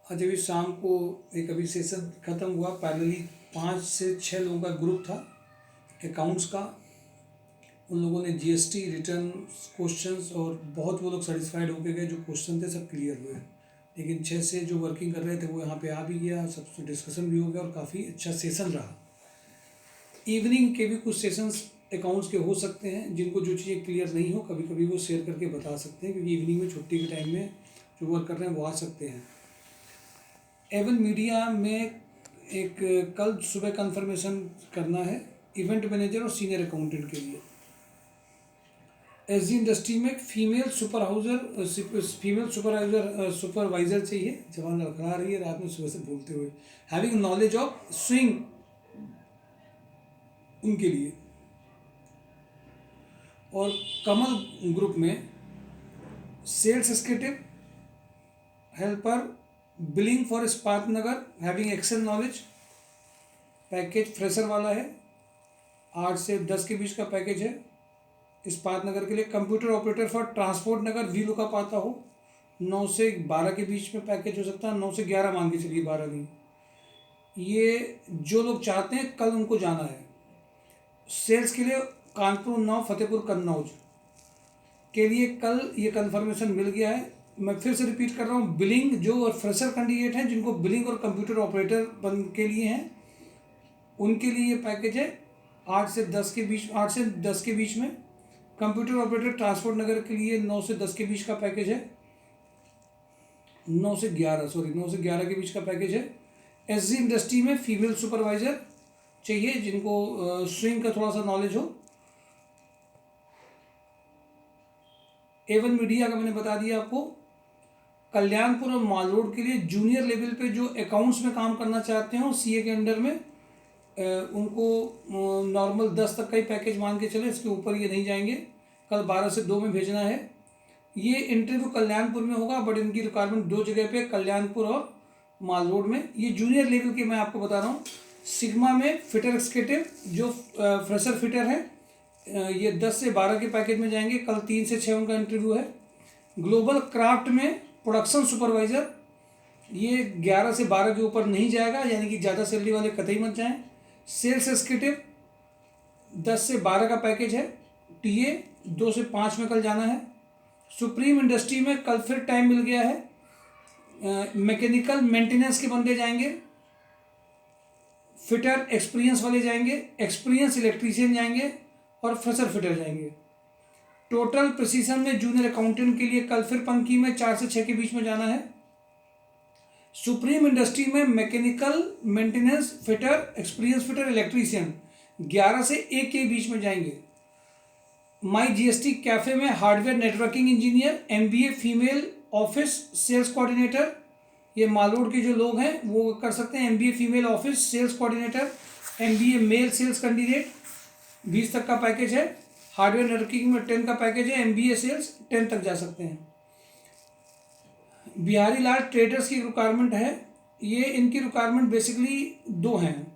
आज अभी शाम को एक अभी सेशन ख़त्म हुआ। पैरेलली 5 से 6 लोगों का ग्रुप था अकाउंट्स का। उन लोगों ने जीएसटी रिटर्न क्वेश्चंस और बहुत वो लोग सेटिस्फाइड होके गए। जो क्वेश्चन थे सब क्लियर हुए, लेकिन 6 से जो वर्किंग कर रहे थे वो यहाँ पे आ भी गया, सबसे डिस्कशन भी हो गया और काफ़ी अच्छा सेशन रहा। इवनिंग के भी कुछ सेशंस अकाउंट्स के हो सकते हैं, जिनको जो चीज़ें क्लियर नहीं हो कभी कभी वो शेयर करके बता सकते हैं, क्योंकि इवनिंग में छुट्टी के टाइम में जो वर्क कर रहे हैं वो आ सकते हैं। एवन मीडिया में एक कल सुबह कंफर्मेशन करना है इवेंट मैनेजर और सीनियर अकाउंटेंट के लिए। एसजी इंडस्ट्री में फीमेल सुपरवाइजर चाहिए। जवान लड़खड़ा रही है रात में सुबह से बोलते हुए। हैविंग नॉलेज ऑफ स्विंग उनके लिए। और कमल ग्रुप में sales executive helper billing for spark Nagar having excel knowledge. Package fresher वाला है, 8 से 10 के बीच का पैकेज है स्पार्क नगर के लिए। Computer operator for transport Nagar V lookup आता हो, 9 से 12 के बीच में पैकेज हो सकता है। 9 से 11 मान के चलिए, 12 नहीं। ये जो लोग चाहते हैं कल उनको जाना है। सेल्स के लिए कानपुर 9 फतेहपुर कन्नौज के लिए कल ये कन्फर्मेशन मिल गया है। मैं फिर से रिपीट कर रहा हूँ, बिलिंग जो और फ्रेशर कैंडिडेट हैं जिनको बिलिंग और कंप्यूटर ऑपरेटर बन के लिए हैं उनके लिए ये पैकेज है 8 से 10 के बीच में। कंप्यूटर ऑपरेटर ट्रांसपोर्ट नगर के लिए 9 से 10 के बीच का पैकेज है। 9 से 11 के बीच का पैकेज है। एसजी इंडस्ट्री में फीमेल सुपरवाइजर चाहिए जिनको स्विंग का थोड़ा सा नॉलेज हो। एवन मीडिया का मैंने बता दिया आपको। कल्याणपुर और माल रोड के लिए जूनियर लेवल पे जो अकाउंट्स में काम करना चाहते हो सीए के अंडर में, उनको नॉर्मल 10 तक का ही पैकेज मान के चले, इसके ऊपर ये नहीं जाएंगे। कल 12 से 2 में भेजना है। ये इंटरव्यू कल्याणपुर में होगा, बट इनकी रिक्वायरमेंट 2 जगह पे, कल्याणपुर और माल रोड में। ये जूनियर लेवल के मैं आपको बता रहा हूँ। सिग्मा में फिटर एक्जीक्यूटिव जो फ्रेशर फिटर है, ये 10 से 12 के पैकेज में जाएंगे। कल 3 से 6 उनका इंटरव्यू है। ग्लोबल क्राफ्ट में प्रोडक्शन सुपरवाइजर, ये 11 से 12 के ऊपर नहीं जाएगा, यानी कि ज़्यादा सैलरी वाले कतई मत जाएं। सेल्स एग्जीक्यूटिव 10 से 12 का पैकेज है। टीए 2 से 5 में कल जाना है। सुप्रीम इंडस्ट्री में कल फिर टाइम मिल गया है। मैकेनिकल मेंटेनेंस के बंदे जाएंगे, फिटर एक्सपीरियंस वाले जाएंगे, एक्सपीरियंस इलेक्ट्रीशियन जाएंगे और फ्रेशर फिटर जाएंगे। टोटल प्रिसीजन में जूनियर अकाउंटेंट के लिए कल फिर पंक्ति में 4 से 6 के बीच में जाना है। सुप्रीम इंडस्ट्री में mechanical maintenance fitter experience fitter electrician 11 से 1 के बीच में जाएंगे। माई जीएसटी कैफे में hardware networking engineer, MBA female office sales coordinator, ये मालरोड के जो लोग हैं वो कर सकते हैं। MBA female office sales coordinator, MBA male sales candidate 20 तक का पैकेज है। हार्डवेयर नेटवर्किंग में 10 का पैकेज है। एमबीए सेल्स 10 तक जा सकते हैं। बिहारी लाल ट्रेडर्स की रिक्वायरमेंट है। ये इनकी रिक्वायरमेंट बेसिकली 2 हैं।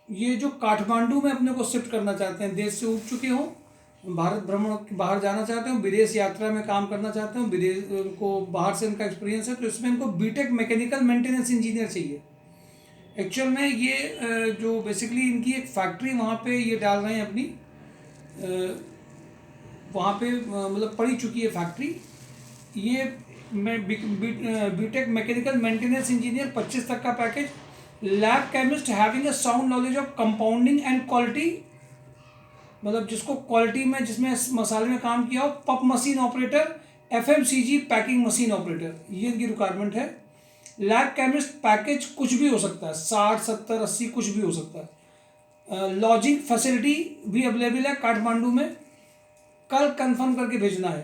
ये जो काठमांडू में अपने को शिफ्ट करना चाहते हैं, देश से उठ चुके हों, भारत भ्रमण बाहर जाना चाहते हो, विदेश यात्रा में काम करना चाहते हो, विदेश को बाहर से इनका एक्सपीरियंस है, तो इसमें इनको बीटेक मैकेनिकल मेंटेनेंस इंजीनियर चाहिए। एक्चुअल में ये जो बेसिकली इनकी एक फैक्ट्री वहाँ पे ये डाल रहे हैं अपनी, वहाँ पे मतलब पड़ी चुकी है फैक्ट्री। ये बीटेक मैकेनिकल मेंटेनेंस इंजीनियर 25 तक का package. Lab chemist having a sound knowledge of compounding and quality, मतलब जिसको क्वालिटी में जिसमें मसाले में काम किया हो। पप machine operator, FMCG packing machine operator, ये इनकी रिक्वायरमेंट है। लैब केमिस्ट पैकेज कुछ भी हो सकता है, 60 70 80 कुछ भी हो सकता है। लॉजिंग फैसिलिटी भी अवेलेबल है काठमांडू में। कल कंफर्म करके भेजना है।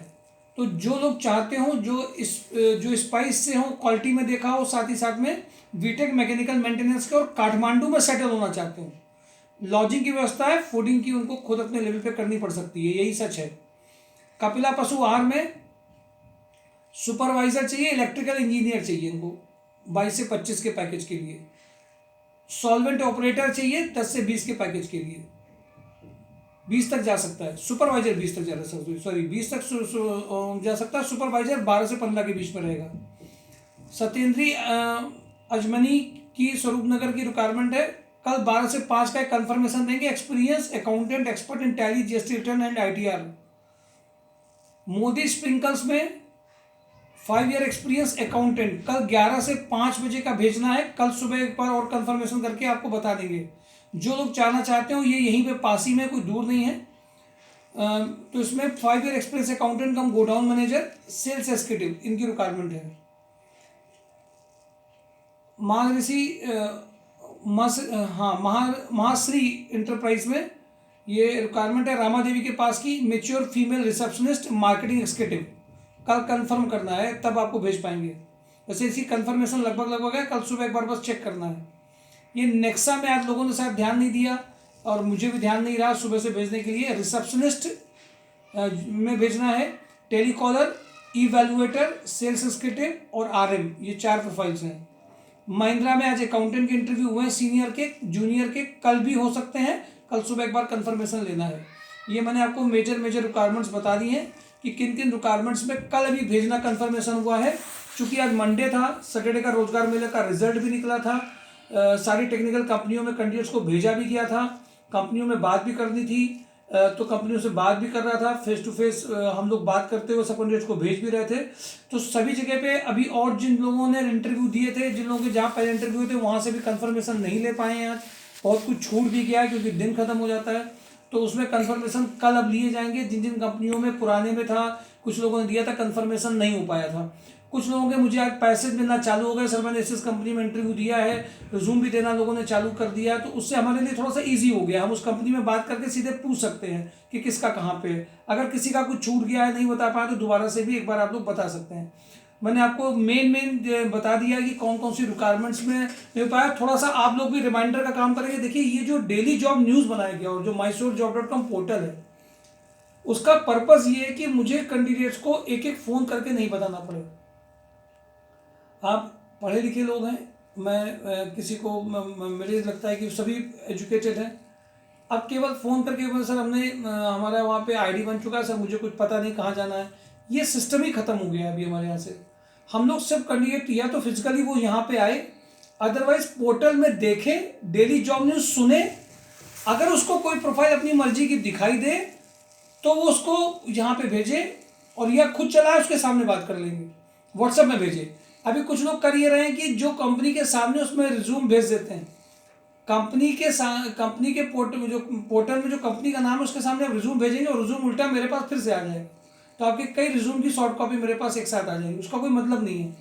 तो जो लोग चाहते हो जो स्पाइस से हो, क्वालिटी में देखा हो, साथ ही साथ में बीटेक मैकेनिकल मेंटेनेंस के और काठमांडू में सेटल होना चाहते हो, लॉजिंग की व्यवस्था है, फूडिंग की उनको खुद अपने लेवल पे करनी पड़ सकती है, यही सच है। कपिला पशु आहार में सुपरवाइजर चाहिए, इलेक्ट्रिकल इंजीनियर चाहिए इनको 22 से 25 के पैकेज के लिए। सॉल्वेंट ऑपरेटर चाहिए 10 से 20 के पैकेज के लिए, 20 तक जा सकता है। सुपरवाइजर 20 तक जा सकता है, सॉरी 20 तक जा सकता है। सुपरवाइजर 12 से 15 के बीच में रहेगा। सत्येंद्री अजमनी की स्वरूपनगर की रिक्वायरमेंट है। कल 12 से 5 का एक कंफर्मेशन देंगे। Experience accountant expert in tally GST return and ITR. Modi sprinkles में 5 ईयर एक्सपीरियंस अकाउंटेंट कल 11 से 5 बजे का भेजना है। कल सुबह एक बार और कंफर्मेशन करके आपको बता देंगे। जो लोग जाना चाहते हो ये यहीं पे पास ही में, कोई दूर नहीं है। तो इसमें 5 year experience accountant cum godown manager sales executive इनकी रिक्वायरमेंट है। महाश्री इंटरप्राइज में ये रिक्वायरमेंट है रामा देवी के पास की, mature female receptionist marketing executive. कल कंफर्म करना है तब आपको भेज पाएंगे। वैसे इसकी कंफर्मेशन लगभग है, कल सुबह एक बार बस चेक करना है। ये नेक्सा में आप लोगों ने शायद ध्यान नहीं दिया और मुझे भी ध्यान नहीं रहा सुबह से भेजने के लिए। रिसेप्शनिस्ट में भेजना है, टेलीकॉलर, इवैल्यूएटर, सेल्स एग्जीक्यूटिव और आरएम, ये 4 प्रोफाइल्स हैं। महिंद्रा में आज अकाउंटेंट के इंटरव्यू हुए हैं, सीनियर के, जूनियर के, कल भी हो सकते हैं। कल सुबह एक बार कंफर्मेशन लेना है। ये मैंने आपको मेजर रिक्वायरमेंट्स बता दी हैं कि किन किन रिक्वायरमेंट्स में कल अभी भेजना कंफर्मेशन हुआ है। चूंकि आज मंडे था, सैटरडे का रोजगार मेले का रिजल्ट भी निकला था। सारी टेक्निकल कंपनियों में कैंडिडेट्स को भेजा भी गया था, कंपनियों में बात भी करनी थी, तो कंपनियों से बात भी कर रहा था। फेस टू फेस हम लोग बात करते हुए सब कैंडिडेट्स को भेज भी रहे थे। तो सभी जगह पे अभी और जिन लोगों ने इंटरव्यू दिए थे, जिन लोगों के जहाँ पहले इंटरव्यू हुए थे वहाँ से भी कंफर्मेशन नहीं ले पाए हैं। आज बहुत कुछ छूट भी गया है क्योंकि दिन खत्म हो जाता है, तो उसमें कंफर्मेशन कल अब लिए जाएंगे। जिन जिन कंपनियों में पुराने में था, कुछ लोगों ने दिया था, कंफर्मेशन नहीं हो पाया था। कुछ लोगों के मुझे आज पैसेज मिलना चालू हो गए, सर मैंने इस कंपनी में इंटरव्यू दिया है, रिज्यूम भी देना लोगों ने चालू कर दिया, तो उससे हमारे लिए थोड़ा सा इजी हो गया। हम उस कंपनी में बात करके सीधे पूछ सकते हैं कि किसका कहाँ पे है। अगर किसी का कुछ छूट गया है, नहीं बता पाया, तो दोबारा से भी एक बार आप लोग बता सकते हैं। मैंने आपको मेन बता दिया कि कौन कौन सी रिक्वायरमेंट्स में नहीं हो पाया। थोड़ा सा आप लोग भी रिमाइंडर का काम करेंगे। देखिए ये जो डेली जॉब न्यूज़ बनाया गया और जो myshorejob.com पोर्टल है, उसका पर्पज़ ये है कि मुझे कैंडिडेट्स को एक एक फ़ोन करके नहीं बताना पड़े। आप पढ़े लिखे लोग हैं, मैं किसी को मुझे लगता है कि सभी एजुकेटेड हैं। अब केवल फ़ोन करके सर हमने हमारा वहाँ पे आईडी बन चुका है सर, मुझे कुछ पता नहीं कहाँ जाना है, ये सिस्टम ही ख़त्म हो गया है अभी हमारे यहाँ से। हम लोग सब कैंडिडेट या तो फिजिकली वो यहाँ पे आए, अदरवाइज पोर्टल में देखें, डेली जॉब न्यूज़ सुने। अगर उसको कोई प्रोफाइल अपनी मर्जी की दिखाई दे तो वो उसको यहाँ पे भेजे और या खुद चलाए, उसके सामने बात कर लेंगे, व्हाट्सएप में भेजे। अभी कुछ लोग कर ये रहे हैं कि जो कंपनी के सामने उसमें रिज्यूम भेज देते हैं। कंपनी के पोर्टल में जो कंपनी का नाम है उसके सामने आप रिज्यूम भेजेंगे और रिज्यूम उल्टा मेरे पास फिर से आ जाएगा, तो आपके कई रिज्यूम की सॉफ्ट कॉपी मेरे पास एक साथ आ जाएगी। उसका कोई मतलब नहीं है।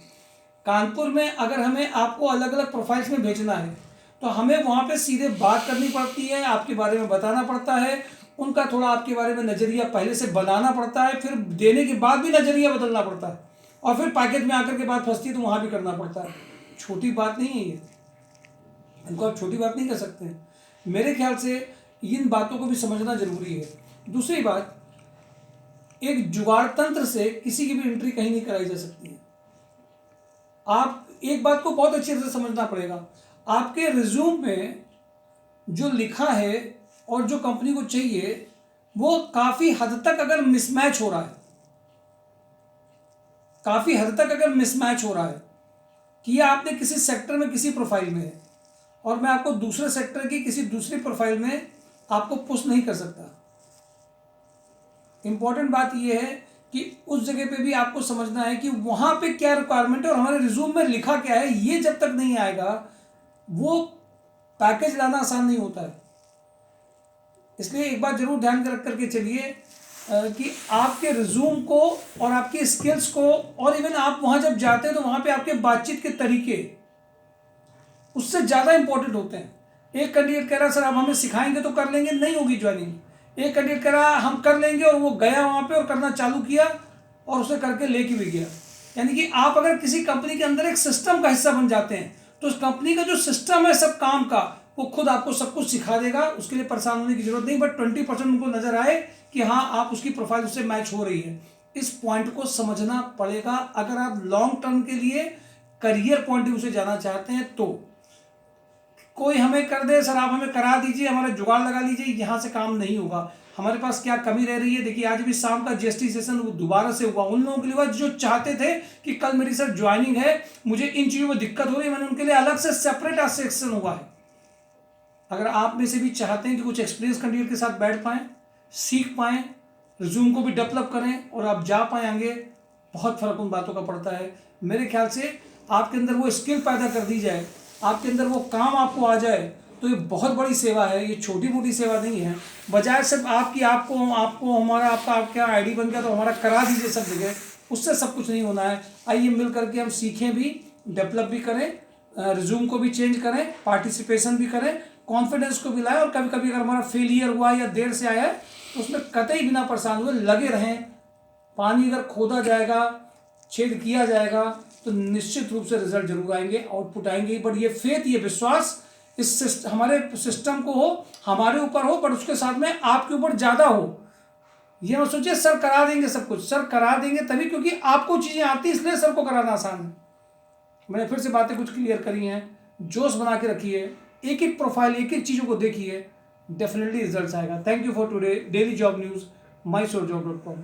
कानपुर में अगर हमें आपको अलग अलग प्रोफाइल्स में भेजना है तो हमें वहाँ पे सीधे बात करनी पड़ती है, आपके बारे में बताना पड़ता है, उनका थोड़ा आपके बारे में नज़रिया पहले से बनाना पड़ता है, फिर देने के बाद भी नज़रिया बदलना पड़ता है, और फिर पैकेज में आकर के बात फंसती है तो वहाँ भी करना पड़ता है। छोटी बात नहीं है ये, इनको आप छोटी बात नहीं कर सकते हैं। मेरे ख्याल से इन बातों को भी समझना जरूरी है। दूसरी बात, एक जुगाड़ तंत्र से किसी की भी एंट्री कहीं नहीं कराई जा सकती है। आप एक बात को बहुत अच्छे से समझना पड़ेगा, आपके रिज्यूम में जो लिखा है और जो कंपनी को चाहिए वो काफ़ी हद तक अगर मिसमैच हो रहा है, काफ़ी हद तक अगर मिसमैच हो रहा है कि आपने किसी सेक्टर में किसी प्रोफाइल में है और मैं आपको दूसरे सेक्टर की किसी दूसरी प्रोफाइल में आपको पुश नहीं कर सकता। इंपॉर्टेंट बात यह है कि उस जगह पे भी आपको समझना है कि वहाँ पे क्या रिक्वायरमेंट है और हमारे रिज्यूम में लिखा क्या है। ये जब तक नहीं आएगा वो पैकेज लाना आसान नहीं होता है। इसलिए एक बात जरूर ध्यान रख करके चलिए कि आपके रिज्यूम को और आपके स्किल्स को, और इवन आप वहाँ जब जाते हैं तो वहाँ पे आपके बातचीत के तरीके उससे ज़्यादा इंपॉर्टेंट होते हैं। एक कैंडिडेट कह रहा सर आप हमें सिखाएंगे तो कर लेंगे, नहीं होगी ज्वाइनिंग। एक कैंडिडेट कह रहा हम कर लेंगे और वो गया वहाँ पे और करना चालू किया और उसे करके लेके भी गया। यानी कि आप अगर किसी कंपनी के अंदर एक सिस्टम का हिस्सा बन जाते हैं तो उस कंपनी का जो सिस्टम है सब काम का, वो खुद आपको सब कुछ सिखा देगा। उसके लिए परेशान होने की जरूरत नहीं, बट 20% उनको नजर आए कि हाँ आप उसकी प्रोफाइल उससे मैच हो रही है। इस पॉइंट को समझना पड़ेगा अगर आप लॉन्ग टर्म के लिए करियर पॉइंट ऑफ व्यू से जाना चाहते हैं। तो कोई हमें कर दे सर आप हमें करा दीजिए, हमारा जुगाड़ लगा लीजिए, यहाँ से काम नहीं होगा। हमारे पास क्या कमी रह रही है। देखिए आज भी शाम का जीएसटी सेशन दोबारा से हुआ, उन लोगों के लिए हुआ जो चाहते थे कि कल मेरी सर ज्वाइनिंग है, मुझे इन चीज़ों में दिक्कत हो रही है, मैंने उनके लिए अलग से सेपरेट आज सेक्शन हुआ है। अगर आप में से भी चाहते हैं कि कुछ एक्सपीरियंस कैंडिडेट के साथ बैठ पाएँ, सीख पाएँ, रिज्यूम को भी डेवलप करें और आप जा पाएँ आगे, बहुत फर्क उन बातों का पड़ता है। मेरे ख्याल से आपके अंदर वो स्किल पैदा कर दी जाए, आपके अंदर वो काम आपको आ जाए, तो ये बहुत बड़ी सेवा है, ये छोटी मोटी सेवा नहीं है। बजाय सिर्फ आपको हमारा आपका आईडी बन गया तो हमारा करा दीजिए सब जगह, उससे सब कुछ नहीं होना है। आइए मिल करके हम सीखें भी, डेवलप भी करें, रिज्यूम को भी चेंज करें, पार्टिसिपेशन भी करें, कॉन्फिडेंस को भी लाएं, और कभी कभी अगर हमारा फेलियर हुआ या देर से आया है तो उसमें कतई बिना परेशान हुए लगे रहें। पानी अगर खोदा जाएगा, छेद किया जाएगा, तो निश्चित रूप से रिजल्ट जरूर आएंगे, आउटपुट आएंगे। बट ये फेथ, ये विश्वास इस हमारे सिस्टम को हो, हमारे ऊपर हो, बट उसके साथ में आपके ऊपर ज़्यादा हो। ये मत सोचिए सर करा देंगे सब कुछ, सर करा देंगे तभी क्योंकि आपको चीज़ें आती हैं, इसलिए सर को कराना आसान है। मैंने फिर से बातें कुछ क्लियर करी हैं, जोश बना के रखिए, एक एक प्रोफाइल, एक एक चीज़ों को देखिए, डेफिनेटली रिजल्ट आएगा। Thank you for today. Daily job news, mysourjob.com।